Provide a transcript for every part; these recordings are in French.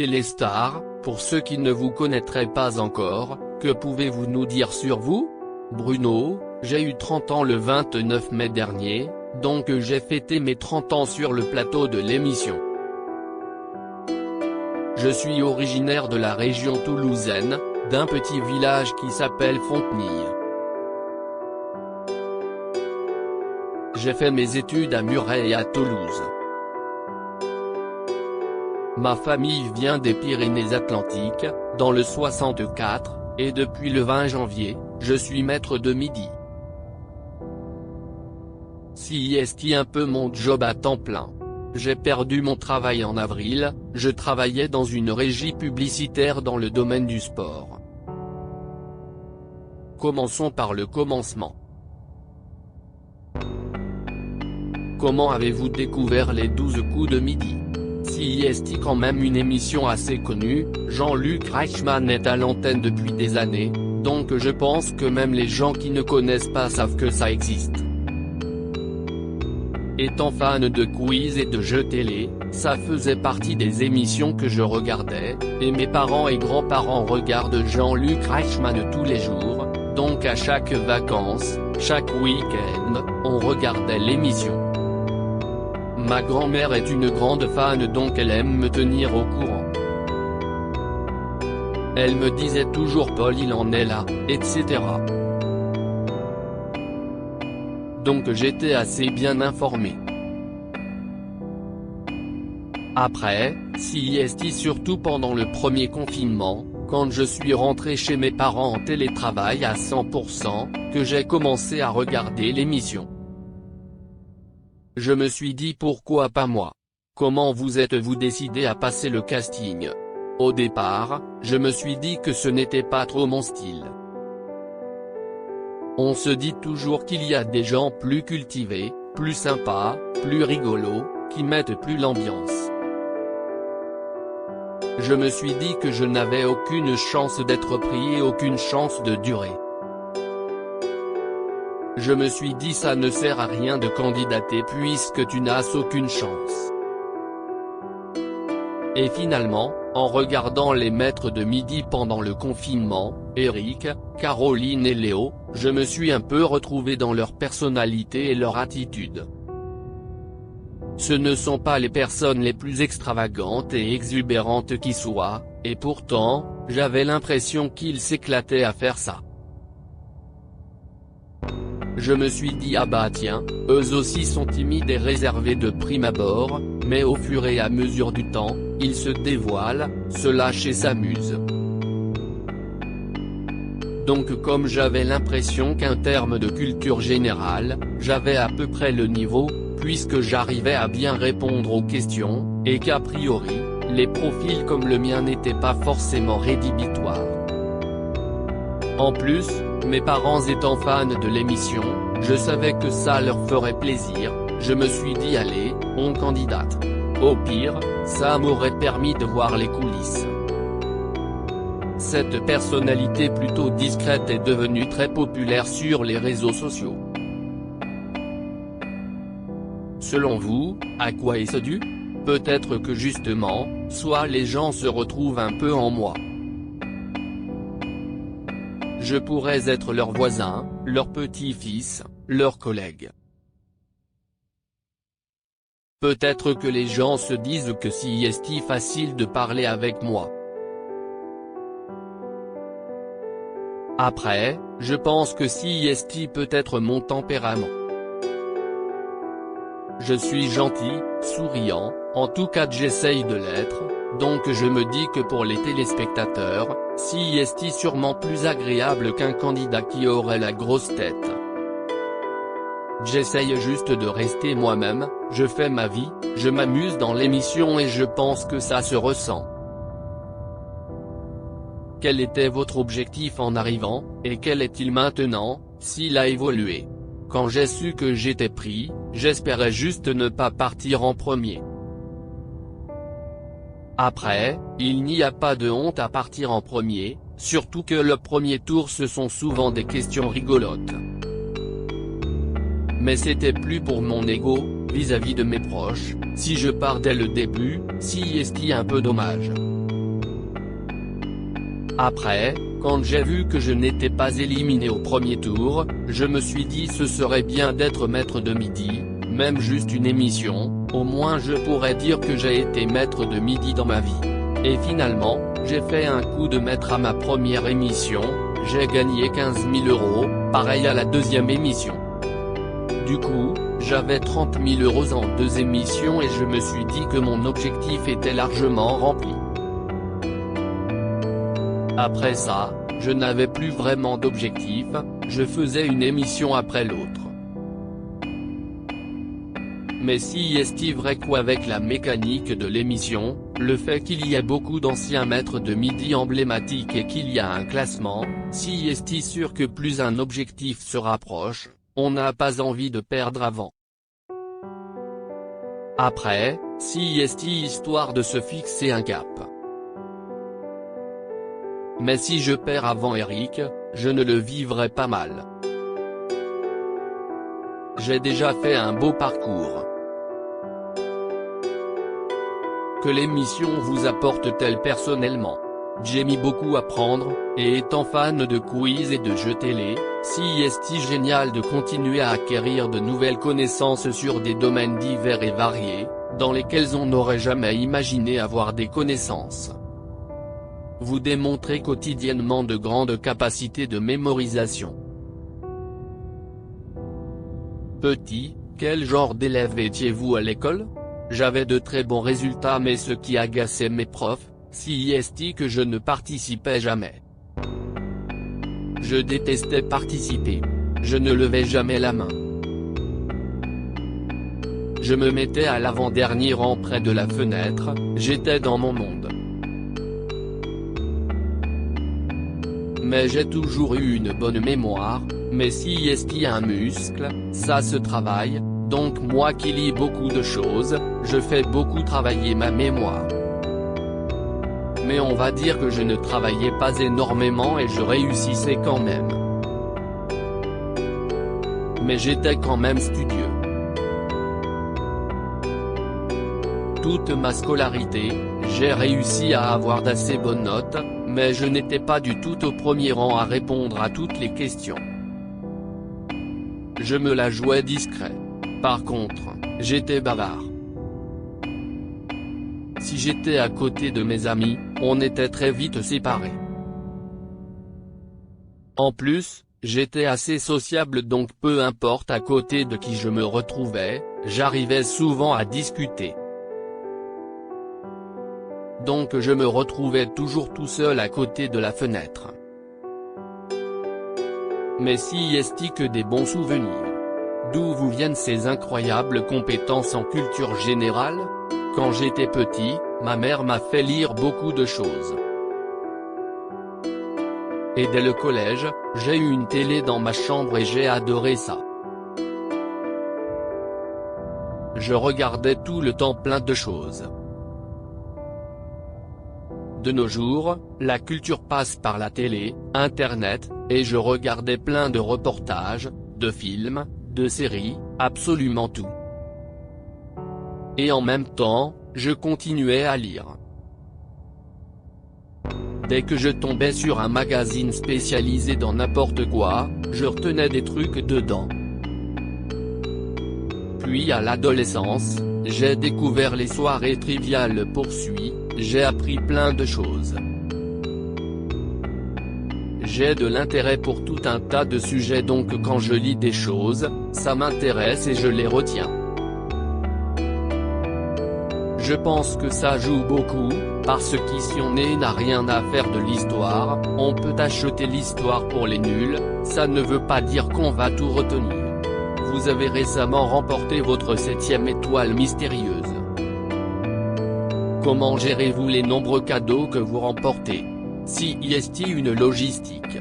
téléstar, pour ceux qui ne vous connaîtraient pas encore, que pouvez-vous nous dire sur vous? Bruno, j'ai eu 30 ans le 29 mai dernier, donc j'ai fêté mes 30 ans sur le plateau de l'émission. Je suis originaire de la région toulousaine, d'un petit village qui s'appelle Fontenille. J'ai fait mes études à Muret et à Toulouse. Ma famille vient des Pyrénées-Atlantiques, dans le 64, et depuis le 20 janvier, je suis maître de midi. C'est un peu mon job à temps plein. J'ai perdu mon travail en avril, je travaillais dans une régie publicitaire dans le domaine du sport. Commençons par le commencement. Comment avez-vous découvert les 12 coups de midi? C'est quand même une émission assez connue, Jean-Luc Reichmann est à l'antenne depuis des années, donc je pense que même les gens qui ne connaissent pas savent que ça existe. Étant fan de quiz et de jeux télé, ça faisait partie des émissions que je regardais, et mes parents et grands-parents regardent Jean-Luc Reichmann tous les jours, donc à chaque vacances, chaque week-end, on regardait l'émission. Ma grand-mère est une grande fan donc elle aime me tenir au courant. Elle me disait toujours Paul il en est là, etc. Donc j'étais assez bien informé. Après, c'est surtout pendant le premier confinement, quand je suis rentré chez mes parents en télétravail à 100%, que j'ai commencé à regarder l'émission. Je me suis dit pourquoi pas moi. Comment vous êtes-vous décidé à passer le casting? Au départ, je me suis dit que ce n'était pas trop mon style. On se dit toujours qu'il y a des gens plus cultivés, plus sympas, plus rigolos, qui mettent plus l'ambiance. Je me suis dit que je n'avais aucune chance d'être pris et aucune chance de durer. Je me suis dit ça ne sert à rien de candidater puisque tu n'as aucune chance. Et finalement, en regardant les maîtres de midi pendant le confinement, Eric, Caroline et Léo, je me suis un peu retrouvé dans leur personnalité et leur attitude. Ce ne sont pas les personnes les plus extravagantes et exubérantes qui soient, et pourtant, j'avais l'impression qu'ils s'éclataient à faire ça. Je me suis dit ah bah tiens, eux aussi sont timides et réservés de prime abord, mais au fur et à mesure du temps, ils se dévoilent, se lâchent et s'amusent. Donc comme j'avais l'impression qu'en termes de culture générale, j'avais à peu près le niveau, puisque j'arrivais à bien répondre aux questions, et qu'a priori, les profils comme le mien n'étaient pas forcément rédhibitoires. En plus, mes parents étant fans de l'émission, je savais que ça leur ferait plaisir, je me suis dit allez, on candidate. Au pire, ça m'aurait permis de voir les coulisses. Cette personnalité plutôt discrète est devenue très populaire sur les réseaux sociaux. Selon vous, à quoi est-ce dû? Peut-être que justement, soit les gens se retrouvent un peu en moi. Je pourrais être leur voisin, leur petit-fils, leur collègue. Peut-être que les gens se disent que c'est facile de parler avec moi. Après, je pense que c'est peut être mon tempérament. Je suis gentil, souriant, en tout cas j'essaye de l'être, donc je me dis que pour les téléspectateurs, c'est sûrement plus agréable qu'un candidat qui aurait la grosse tête. J'essaye juste de rester moi-même, je fais ma vie, je m'amuse dans l'émission et je pense que ça se ressent. Quel était votre objectif en arrivant, et quel est-il maintenant, s'il a évolué? Quand j'ai su que j'étais pris, j'espérais juste ne pas partir en premier. Après, il n'y a pas de honte à partir en premier, surtout que le premier tour ce sont souvent des questions rigolotes. Mais c'était plus pour mon ego, vis-à-vis de mes proches, si je pars dès le début, c'est un peu dommage. Après, quand j'ai vu que je n'étais pas éliminé au premier tour, je me suis dit ce serait bien d'être maître de midi, même juste une émission, au moins je pourrais dire que j'ai été maître de midi dans ma vie. Et finalement, j'ai fait un coup de maître à ma première émission, j'ai gagné 15 000 €, pareil à la deuxième émission. Du coup, j'avais 30 000 € en 2 émissions et je me suis dit que mon objectif était largement rempli. Après ça, je n'avais plus vraiment d'objectif, je faisais une émission après l'autre. Mais si est-il vrai qu'avec la mécanique de l'émission, le fait qu'il y ait beaucoup d'anciens maîtres de midi emblématiques et qu'il y a un classement, si est-il sûr que plus un objectif se rapproche, on n'a pas envie de perdre avant. Après, si est-il histoire de se fixer un cap. Mais si je perds avant Eric, je ne le vivrai pas mal. J'ai déjà fait un beau parcours. Que l'émission vous apporte-t-elle personnellement? J'ai mis beaucoup à prendre, et étant fan de quiz et de jeux télé, si est-il génial de continuer à acquérir de nouvelles connaissances sur des domaines divers et variés, dans lesquels on n'aurait jamais imaginé avoir des connaissances. Vous démontrez quotidiennement de grandes capacités de mémorisation. Petit, quel genre d'élève étiez-vous à l'école? J'avais de très bons résultats mais ce qui agaçait mes profs, si est que je ne participais jamais. Je détestais participer. Je ne levais jamais la main. Je me mettais à l'avant-dernier rang près de la fenêtre, j'étais dans mon monde. Mais j'ai toujours eu une bonne mémoire, mais si est-il un muscle, ça se travaille, donc moi qui lis beaucoup de choses, je fais beaucoup travailler ma mémoire. Mais on va dire que je ne travaillais pas énormément et je réussissais quand même. Mais j'étais quand même studieux. Toute ma scolarité, j'ai réussi à avoir d'assez bonnes notes, mais je n'étais pas du tout au premier rang à répondre à toutes les questions. Je me la jouais discret. Par contre, j'étais bavard. Si j'étais à côté de mes amis, on était très vite séparés. En plus, j'étais assez sociable donc peu importe à côté de qui je me retrouvais, j'arrivais souvent à discuter. Donc je me retrouvais toujours tout seul à côté de la fenêtre. Mais si est-il que des bons souvenirs? D'où vous viennent ces incroyables compétences en culture générale? Quand j'étais petit, ma mère m'a fait lire beaucoup de choses. Et dès le collège, j'ai eu une télé dans ma chambre et j'ai adoré ça. Je regardais tout le temps plein de choses. De nos jours, la culture passe par la télé, Internet, et je regardais plein de reportages, de films, de séries, absolument tout. Et en même temps, je continuais à lire. Dès que je tombais sur un magazine spécialisé dans n'importe quoi, je retenais des trucs dedans. Puis à l'adolescence, j'ai découvert les soirées triviales poursuivies, j'ai appris plein de choses. J'ai de l'intérêt pour tout un tas de sujets donc quand je lis des choses, ça m'intéresse et je les retiens. Je pense que ça joue beaucoup, parce que si on n'a rien à faire de l'histoire, on peut acheter l'histoire pour les nuls, ça ne veut pas dire qu'on va tout retenir. Vous avez récemment remporté votre 7e étoile mystérieuse. Comment gérez-vous les nombreux cadeaux que vous remportez? Si est-il une logistique?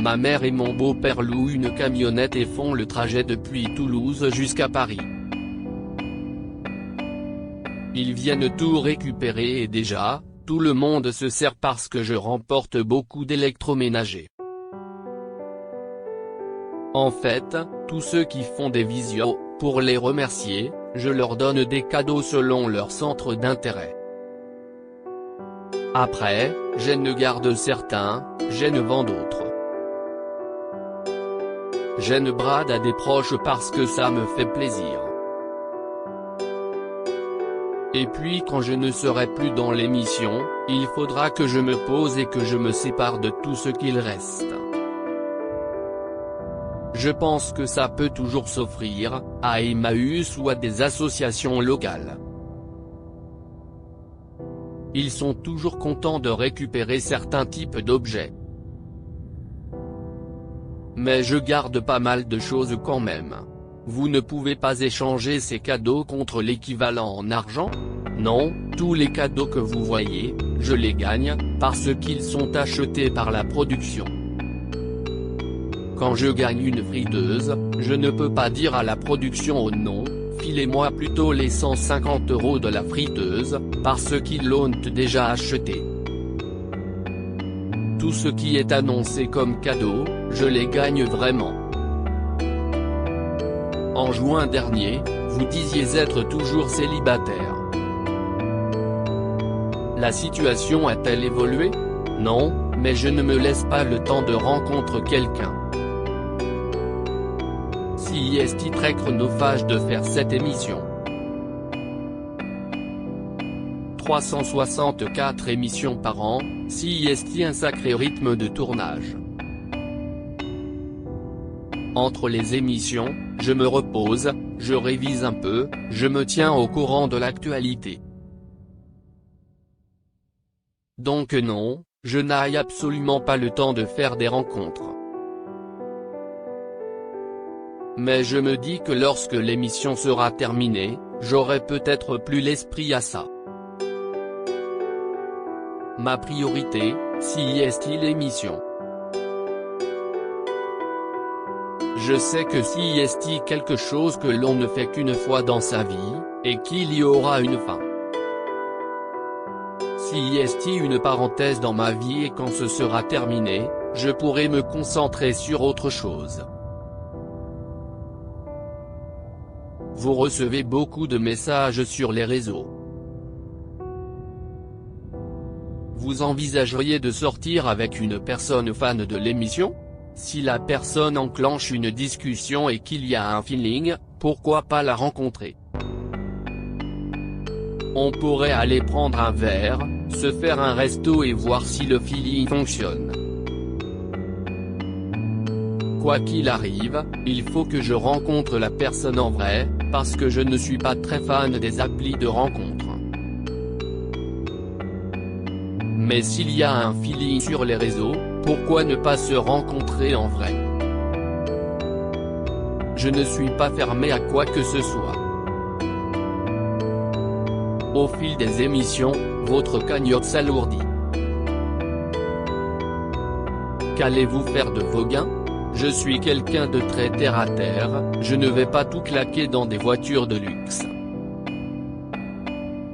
Ma mère et mon beau-père louent une camionnette et font le trajet depuis Toulouse jusqu'à Paris. Ils viennent tout récupérer et déjà, tout le monde se sert parce que je remporte beaucoup d'électroménagers. En fait, tous ceux qui font des visios, pour les remercier, je leur donne des cadeaux selon leur centre d'intérêt. Après, je ne garde certains, je ne vends d'autres. Je ne brade à des proches parce que ça me fait plaisir. Et puis quand je ne serai plus dans l'émission, il faudra que je me pose et que je me sépare de tout ce qu'il reste. Je pense que ça peut toujours s'offrir, à Emmaüs ou à des associations locales. Ils sont toujours contents de récupérer certains types d'objets. Mais je garde pas mal de choses quand même. Vous ne pouvez pas échanger ces cadeaux contre l'équivalent en argent? Non, tous les cadeaux que vous voyez, je les gagne, parce qu'ils sont achetés par la production. Quand je gagne une friteuse, je ne peux pas dire à la production oh non, filez-moi plutôt les 150 € de la friteuse, parce qu'ils l'ont déjà acheté. Tout ce qui est annoncé comme cadeau, je les gagne vraiment. En juin dernier, vous disiez être toujours célibataire. La situation a-t-elle évolué? Non, mais je ne me laisse pas le temps de rencontrer quelqu'un. Si est-il très chronophage de faire cette émission? 364 émissions par an, si est-il un sacré rythme de tournage. Entre les émissions, je me repose, je révise un peu, je me tiens au courant de l'actualité. Donc non, je n'ai absolument pas le temps de faire des rencontres. Mais je me dis que lorsque l'émission sera terminée, j'aurai peut-être plus l'esprit à ça. Ma priorité, si est-il l'émission. Je sais que si est-il quelque chose que l'on ne fait qu'une fois dans sa vie, et qu'il y aura une fin. Si est-il une parenthèse dans ma vie et quand ce sera terminé, je pourrai me concentrer sur autre chose. Vous recevez beaucoup de messages sur les réseaux. Vous envisageriez de sortir avec une personne fan de l'émission? Si la personne enclenche une discussion et qu'il y a un feeling, pourquoi pas la rencontrer? On pourrait aller prendre un verre, se faire un resto et voir si le feeling fonctionne. Quoi qu'il arrive, il faut que je rencontre la personne en vrai, parce que je ne suis pas très fan des applis de rencontre. Mais s'il y a un feeling sur les réseaux, pourquoi ne pas se rencontrer en vrai? Je ne suis pas fermé à quoi que ce soit. Au fil des émissions, votre cagnotte s'alourdit. Qu'allez-vous faire de vos gains? Je suis quelqu'un de très terre-à-terre, je ne vais pas tout claquer dans des voitures de luxe.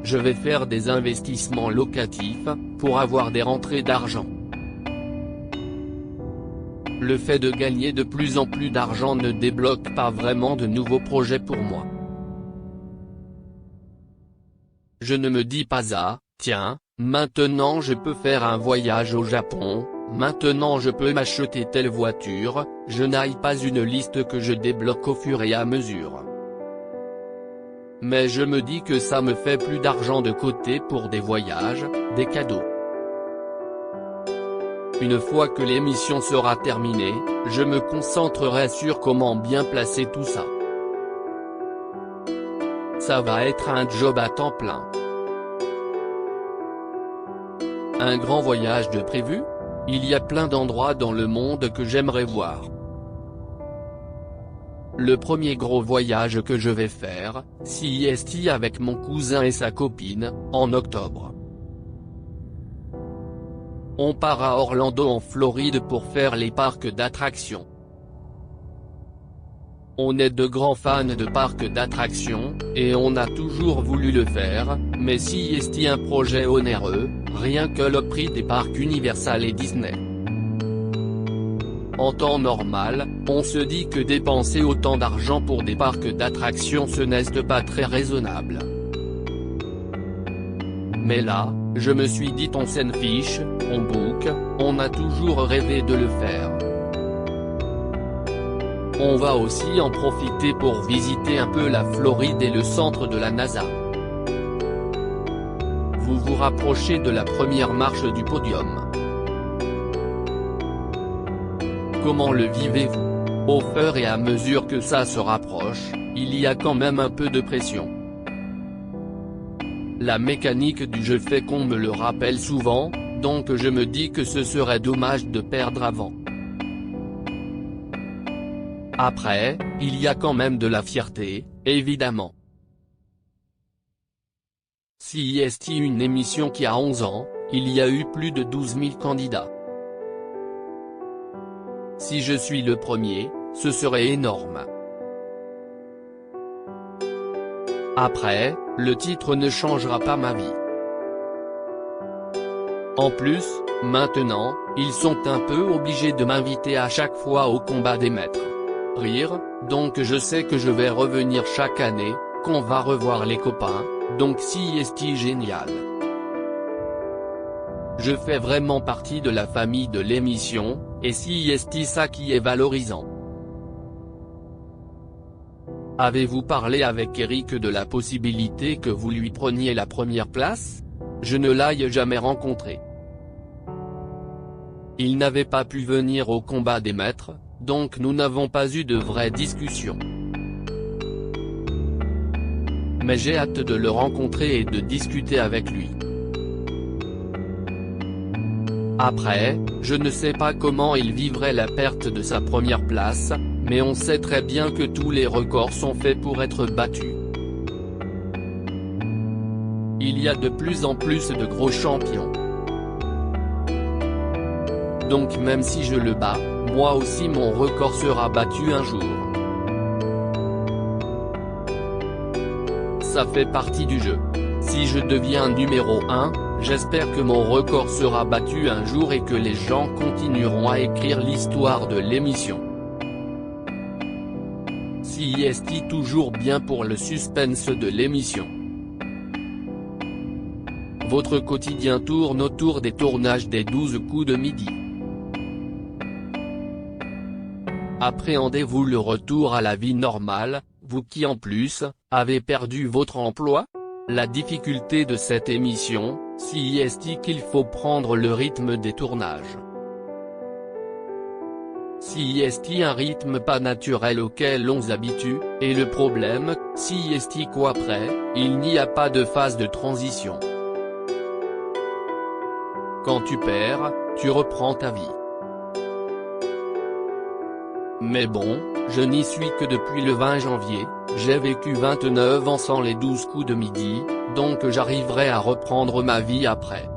Je vais faire des investissements locatifs, pour avoir des rentrées d'argent. Le fait de gagner de plus en plus d'argent ne débloque pas vraiment de nouveaux projets pour moi. Je ne me dis pas ah, tiens, maintenant je peux faire un voyage au Japon, maintenant je peux m'acheter telle voiture, je n'ai pas une liste que je débloque au fur et à mesure. Mais je me dis que ça me fait plus d'argent de côté pour des voyages, des cadeaux. Une fois que l'émission sera terminée, je me concentrerai sur comment bien placer tout ça. Ça va être un job à temps plein. Un grand voyage de prévu? Il y a plein d'endroits dans le monde que j'aimerais voir. Le premier gros voyage que je vais faire, si est avec mon cousin et sa copine, en octobre. On part à Orlando en Floride pour faire les parcs d'attractions. On est de grands fans de parcs d'attractions, et on a toujours voulu le faire, mais si est un projet onéreux, rien que le prix des parcs Universal et Disney. En temps normal, on se dit que dépenser autant d'argent pour des parcs d'attractions ce n'est pas très raisonnable. Mais là, Je me suis dit on s'en fiche, on book, on a toujours rêvé de le faire. On va aussi en profiter pour visiter un peu la Floride et le centre de la NASA. Vous vous rapprochez de la première marche du podium. Comment le vivez-vous? Au fur et à mesure que ça se rapproche, il y a quand même un peu de pression. La mécanique du jeu fait qu'on me le rappelle souvent, donc je me dis que ce serait dommage de perdre avant. Après, il y a quand même de la fierté, évidemment. CIST, une émission qui a 11 ans, il y a eu plus de 12 000 candidats. Si je suis le premier, ce serait énorme. Après, le titre ne changera pas ma vie. En plus, maintenant, ils sont un peu obligés de m'inviter à chaque fois au combat des maîtres. Rire, donc je sais que je vais revenir chaque année, qu'on va revoir les copains, donc CIST génial. Je fais vraiment partie de la famille de l'émission, et CIST ça qui est valorisant. Avez-vous parlé avec Eric de la possibilité que vous lui preniez la première place? Je ne l'ai jamais rencontré. Il n'avait pas pu venir au combat des maîtres, donc nous n'avons pas eu de vraie discussion. Mais j'ai hâte de le rencontrer et de discuter avec lui. Après, je ne sais pas comment il vivrait la perte de sa première place, mais on sait très bien que tous les records sont faits pour être battus. Il y a de plus en plus de gros champions. Donc même si je le bats, moi aussi mon record sera battu un jour. Ça fait partie du jeu. Si je deviens numéro 1, j'espère que mon record sera battu un jour et que les gens continueront à écrire l'histoire de l'émission. CIST toujours bien pour le suspense de l'émission. Votre quotidien tourne autour des tournages des 12 coups de midi. Appréhendez-vous le retour à la vie normale, vous qui en plus, avez perdu votre emploi? La difficulté de cette émission, CIST qu'il faut prendre le rythme des tournages. CIST un rythme pas naturel auquel on s'habitue, et le problème, CIST qu'après, il n'y a pas de phase de transition. Quand tu perds, tu reprends ta vie. Mais bon, je n'y suis que depuis le 20 janvier, j'ai vécu 29 ans sans les 12 coups de midi, donc j'arriverai à reprendre ma vie après.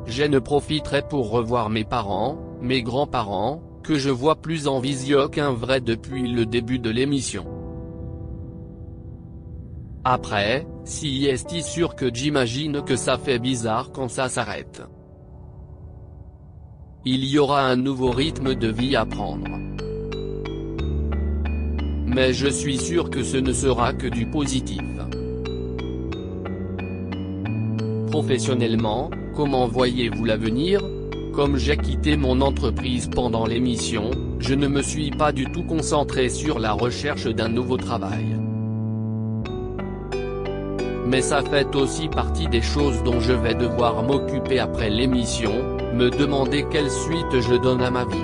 Je ne profiterai pour revoir mes parents, mes grands-parents, que je vois plus en visio qu'un vrai depuis le début de l'émission. Après, CIST sûr que j'imagine que ça fait bizarre quand ça s'arrête. Il y aura un nouveau rythme de vie à prendre. Mais je suis sûr que ce ne sera que du positif. Professionnellement, comment voyez-vous l'avenir? Comme j'ai quitté mon entreprise pendant l'émission, je ne me suis pas du tout concentré sur la recherche d'un nouveau travail. Mais ça fait aussi partie des choses dont je vais devoir m'occuper après l'émission, me demander quelle suite je donne à ma vie.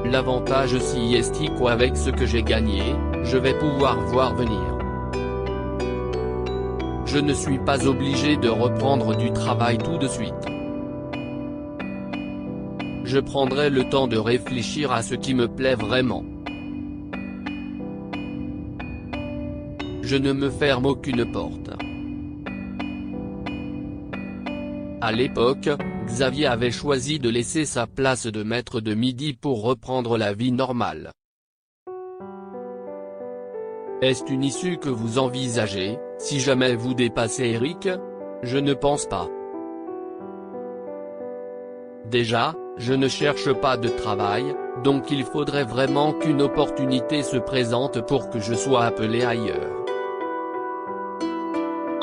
L'avantage CIST qu'avec ce que j'ai gagné, je vais pouvoir voir venir. Je ne suis pas obligé de reprendre du travail tout de suite. Je prendrai le temps de réfléchir à ce qui me plaît vraiment. Je ne me ferme aucune porte. À l'époque, Xavier avait choisi de laisser sa place de maître de midi pour reprendre la vie normale. Est-ce une issue que vous envisagez, si jamais vous dépassez Eric? Je ne pense pas. Déjà, je ne cherche pas de travail, donc il faudrait vraiment qu'une opportunité se présente pour que je sois appelé ailleurs.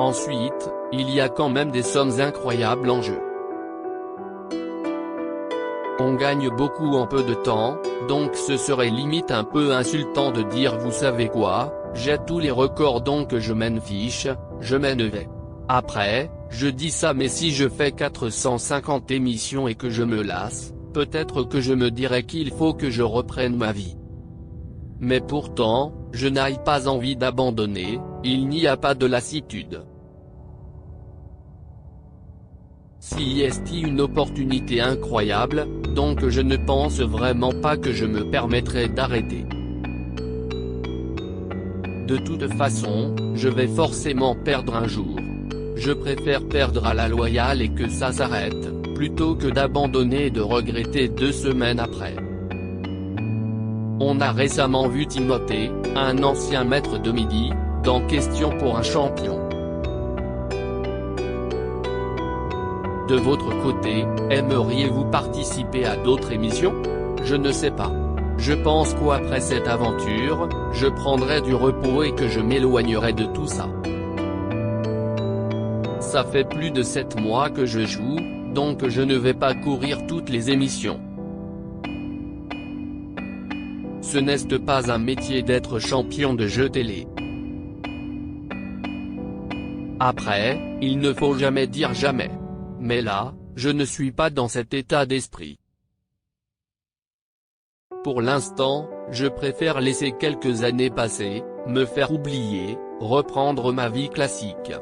Ensuite, il y a quand même des sommes incroyables en jeu. On gagne beaucoup en peu de temps, donc ce serait limite un peu insultant de dire vous savez quoi, j'ai tous les records donc je m'en fiche, je m'en vais. Après, je dis ça mais si je fais 450 émissions et que je me lasse, peut-être que je me dirais qu'il faut que je reprenne ma vie. Mais pourtant, je n'ai pas envie d'abandonner, il n'y a pas de lassitude. Si est une opportunité incroyable, donc je ne pense vraiment pas que je me permettrai d'arrêter. De toute façon, je vais forcément perdre un jour. Je préfère perdre à la loyale et que ça s'arrête, plutôt que d'abandonner et de regretter 2 semaines après. On a récemment vu Timothée, un ancien maître de midi, dans Question pour un champion. De votre côté, aimeriez-vous participer à d'autres émissions? Je ne sais pas. Je pense qu'après cette aventure, je prendrai du repos et que je m'éloignerai de tout ça. Ça fait plus de 7 mois que je joue, donc je ne vais pas courir toutes les émissions. Ce n'est pas un métier d'être champion de jeux télé. Après, il ne faut jamais dire jamais. Mais là, je ne suis pas dans cet état d'esprit. Pour l'instant, je préfère laisser quelques années passer, me faire oublier, reprendre ma vie classique.